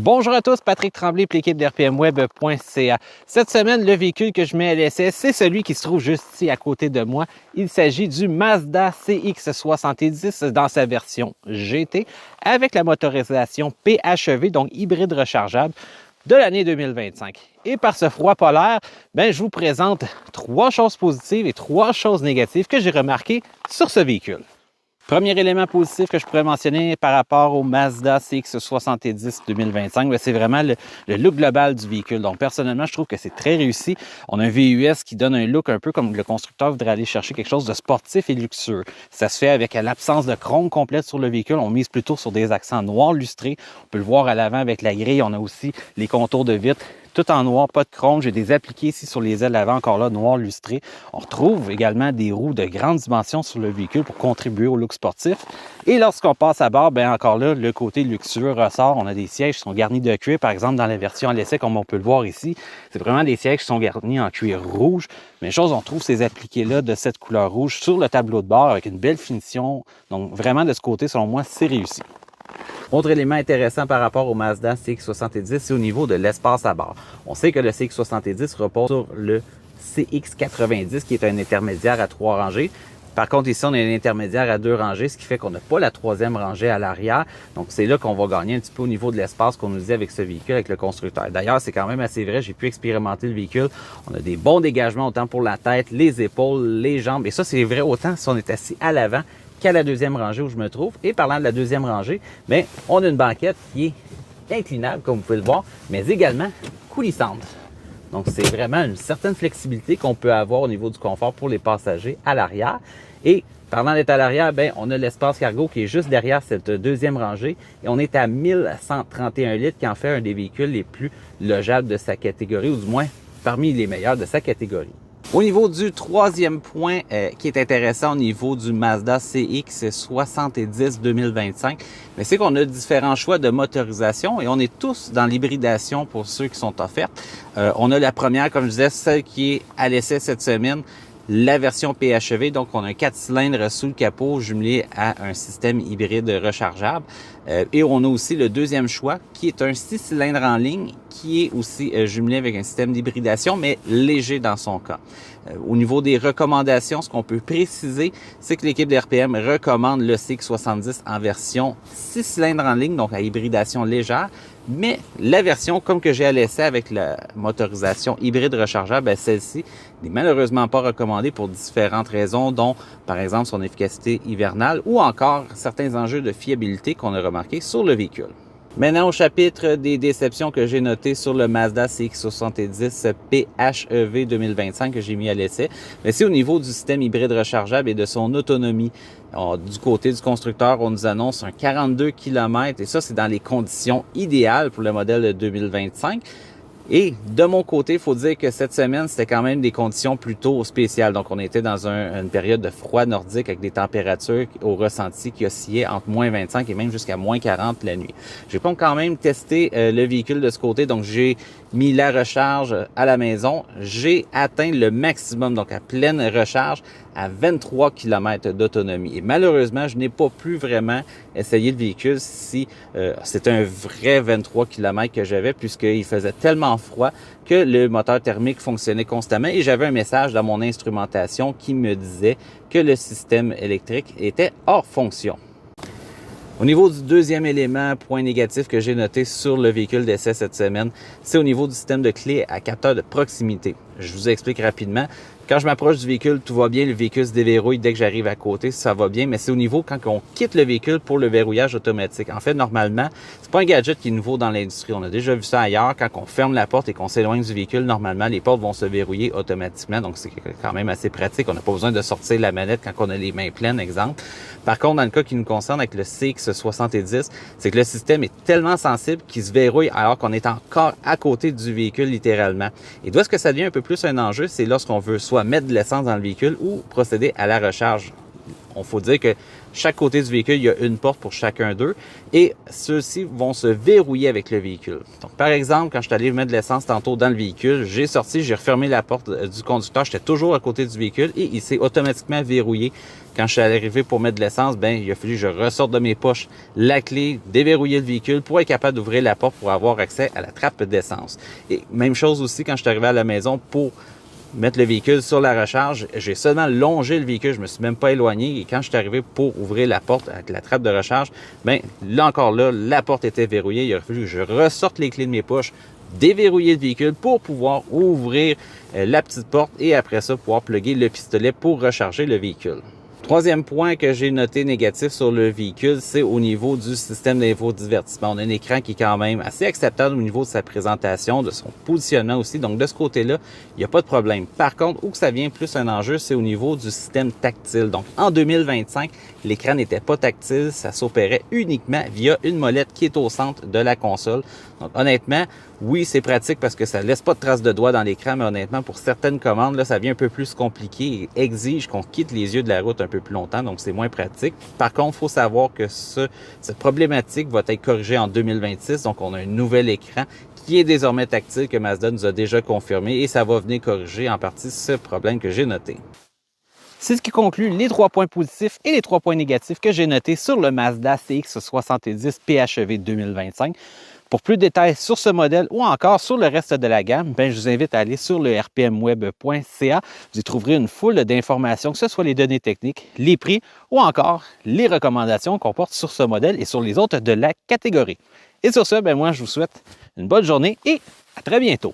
Bonjour à tous, Patrick Tremblay pour l'équipe d'RPMweb.ca. Cette semaine, le véhicule que je mets à l'essai, c'est celui qui se trouve juste ici à côté de moi. Il s'agit du Mazda CX-70 dans sa version GT avec la motorisation PHEV, donc hybride rechargeable, de l'année 2025. Et par ce froid polaire, je vous présente 3 choses positives et 3 choses négatives que j'ai remarquées sur ce véhicule. Premier élément positif que je pourrais mentionner par rapport au Mazda CX-70 2025, c'est vraiment le look global du véhicule. Donc, personnellement, je trouve que c'est très réussi. On a un VUS qui donne un look un peu comme le constructeur voudrait aller chercher quelque chose de sportif et luxueux. Ça se fait avec l'absence de chrome complète sur le véhicule. On mise plutôt sur des accents noirs lustrés. On peut le voir à l'avant avec la grille. On a aussi les contours de vitre. Tout en noir, pas de chrome. J'ai des appliqués ici sur les ailes avant, encore là, noir lustré. On retrouve également des roues de grande dimension sur le véhicule pour contribuer au look sportif. Et lorsqu'on passe à bord, encore là, le côté luxueux ressort. On a des sièges qui sont garnis de cuir, par exemple, dans la version à l'essai, comme on peut le voir ici. C'est vraiment des sièges qui sont garnis en cuir rouge. Mais chose, on trouve ces appliqués-là de cette couleur rouge sur le tableau de bord avec une belle finition. Donc, vraiment, de ce côté, selon moi, c'est réussi. Autre élément intéressant par rapport au Mazda CX-70, c'est au niveau de l'espace à bord. On sait que le CX-70 repose sur le CX-90 qui est un intermédiaire à 3 rangées. Par contre, ici, on a un intermédiaire à 2 rangées, ce qui fait qu'on n'a pas la 3e rangée à l'arrière. Donc, c'est là qu'on va gagner un petit peu au niveau de l'espace qu'on nous dit avec ce véhicule, avec le constructeur. D'ailleurs, c'est quand même assez vrai. J'ai pu expérimenter le véhicule. On a des bons dégagements autant pour la tête, les épaules, les jambes. Et ça, c'est vrai autant si on est assis à l'avant qu'à la 2e rangée où je me trouve. Et parlant de la 2e rangée, on a une banquette qui est inclinable, comme vous pouvez le voir, mais également coulissante. Donc, c'est vraiment une certaine flexibilité qu'on peut avoir au niveau du confort pour les passagers à l'arrière. Et parlant d'être à l'arrière, on a l'espace cargo qui est juste derrière cette 2e rangée. Et on est à 1131 litres, qui en fait un des véhicules les plus logeables de sa catégorie, ou du moins parmi les meilleurs de sa catégorie. Au niveau du 3e point qui est intéressant au niveau du Mazda CX-70 2025, c'est qu'on a différents choix de motorisation et on est tous dans l'hybridation pour ceux qui sont offertes. On a la première, comme je disais, celle qui est à l'essai cette semaine, la version PHEV, donc on a un 4 cylindres sous le capot jumelé à un système hybride rechargeable. Et on a aussi le 2e choix qui est un 6 cylindres en ligne qui est aussi jumelé avec un système d'hybridation, mais léger dans son cas. Au niveau des recommandations, ce qu'on peut préciser, c'est que l'équipe d'RPM recommande le CX-70 en version 6 cylindres en ligne, donc à hybridation légère. Mais la version, comme que j'ai à l'essai avec la motorisation hybride rechargeable, celle-ci n'est malheureusement pas recommandée pour différentes raisons, dont par exemple son efficacité hivernale ou encore certains enjeux de fiabilité qu'on a remarqué sur le véhicule. Maintenant, au chapitre des déceptions que j'ai notées sur le Mazda CX-70 PHEV 2025 que j'ai mis à l'essai, c'est au niveau du système hybride rechargeable et de son autonomie. Du côté du constructeur, on nous annonce un 42 km et ça, c'est dans les conditions idéales pour le modèle 2025. Et de mon côté, il faut dire que cette semaine, c'était quand même des conditions plutôt spéciales. Donc, on était dans une période de froid nordique avec des températures au ressenti qui oscillaient entre moins 25 et même jusqu'à moins 40 la nuit. J'ai pas quand même testé le véhicule de ce côté, donc j'ai mis la recharge à la maison. J'ai atteint le maximum, donc à pleine recharge, à 23 km d'autonomie. Et malheureusement, je n'ai pas pu vraiment essayer le véhicule si c'était un vrai 23 km que j'avais, puisqu'il faisait tellement froid que le moteur thermique fonctionnait constamment et j'avais un message dans mon instrumentation qui me disait que le système électrique était hors fonction. Au niveau du 2e élément, point négatif que j'ai noté sur le véhicule d'essai cette semaine, c'est au niveau du système de clé à capteur de proximité. Je vous explique rapidement. Quand je m'approche du véhicule, tout va bien, le véhicule se déverrouille dès que j'arrive à côté, ça va bien, mais c'est au niveau quand on quitte le véhicule pour le verrouillage automatique. En fait, normalement, c'est pas un gadget qui est nouveau dans l'industrie. On a déjà vu ça ailleurs. Quand on ferme la porte et qu'on s'éloigne du véhicule, normalement, les portes vont se verrouiller automatiquement. Donc, c'est quand même assez pratique. On n'a pas besoin de sortir la manette quand on a les mains pleines, exemple. Par contre, dans le cas qui nous concerne avec le CX-70, c'est que le système est tellement sensible qu'il se verrouille alors qu'on est encore à côté du véhicule littéralement. Et d'où est-ce que ça devient un peu plus un enjeu, c'est lorsqu'on veut soit mettre de l'essence dans le véhicule ou procéder à la recharge. Il faut dire que chaque côté du véhicule, il y a une porte pour chacun d'eux et ceux-ci vont se verrouiller avec le véhicule. Donc, par exemple, quand je suis allé mettre de l'essence tantôt dans le véhicule, j'ai sorti, j'ai refermé la porte du conducteur, j'étais toujours à côté du véhicule et il s'est automatiquement verrouillé. Quand je suis arrivé pour mettre de l'essence, il a fallu que je ressorte de mes poches la clé, déverrouiller le véhicule pour être capable d'ouvrir la porte pour avoir accès à la trappe d'essence. Et même chose aussi quand je suis arrivé à la maison pour mettre le véhicule sur la recharge, j'ai seulement longé le véhicule, je me suis même pas éloigné et quand je suis arrivé pour ouvrir la porte avec la trappe de recharge, là encore là, la porte était verrouillée, il a fallu que je ressorte les clés de mes poches, déverrouiller le véhicule pour pouvoir ouvrir la petite porte et après ça pouvoir plugger le pistolet pour recharger le véhicule. Troisième point que j'ai noté négatif sur le véhicule, c'est au niveau du système d'infodivertissement. On a un écran qui est quand même assez acceptable au niveau de sa présentation, de son positionnement aussi. Donc, de ce côté-là, il n'y a pas de problème. Par contre, où que ça vient plus un enjeu, c'est au niveau du système tactile. Donc, en 2025, l'écran n'était pas tactile. Ça s'opérait uniquement via une molette qui est au centre de la console. Donc, honnêtement, oui, c'est pratique parce que ça ne laisse pas de traces de doigts dans l'écran, mais honnêtement, pour certaines commandes, là, ça devient un peu plus compliqué et exige qu'on quitte les yeux de la route un peu plus longtemps, donc c'est moins pratique. Par contre, il faut savoir que cette problématique va être corrigée en 2026, donc on a un nouvel écran qui est désormais tactile que Mazda nous a déjà confirmé et ça va venir corriger en partie ce problème que j'ai noté. C'est ce qui conclut les 3 points positifs et les 3 points négatifs que j'ai notés sur le Mazda CX-70 PHEV 2025. Pour plus de détails sur ce modèle ou encore sur le reste de la gamme, je vous invite à aller sur le rpmweb.ca. Vous y trouverez une foule d'informations, que ce soit les données techniques, les prix ou encore les recommandations qu'on porte sur ce modèle et sur les autres de la catégorie. Et sur ce, moi, je vous souhaite une bonne journée et à très bientôt.